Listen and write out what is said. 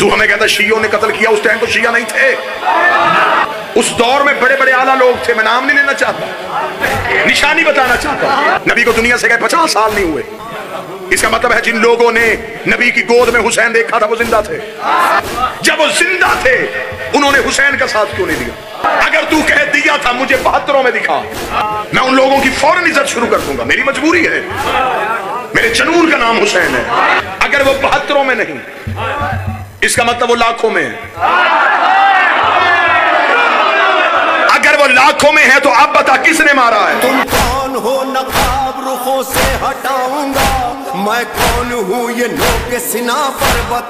तू हमें कहता शियों ने कत्ल किया, उस टाइम तो शिया नहीं थे। उस दौर में बड़े बड़े आला लोग थे, मैं नाम नहीं लेना चाहता, निशानी बताना चाहता। नबी को दुनिया से गए 50 साल नहीं हुए। इसका मतलब है जिन लोगों ने नबी की गोद में हुसैन देखा था वो जिंदा थे। जब वो जिंदा थे उन्होंने हुसैन का साथ क्यों नहीं दिया? अगर तू कह दिया था मुझे 72 में दिखा, मैं उन लोगों की फौरन इज्जत शुरू कर दूंगा। मेरी मजबूरी है, मेरे जनून का नाम हुसैन है। अगर वो 72 में नहीं, इसका मतलब वो लाखों में है। अगर वो लाखों में है तो अब बता किसने मारा है? तुम कौन हो नकाब रुखों से हटाऊंगा, मैं कौन हूँ ये नोक सीना पर बता।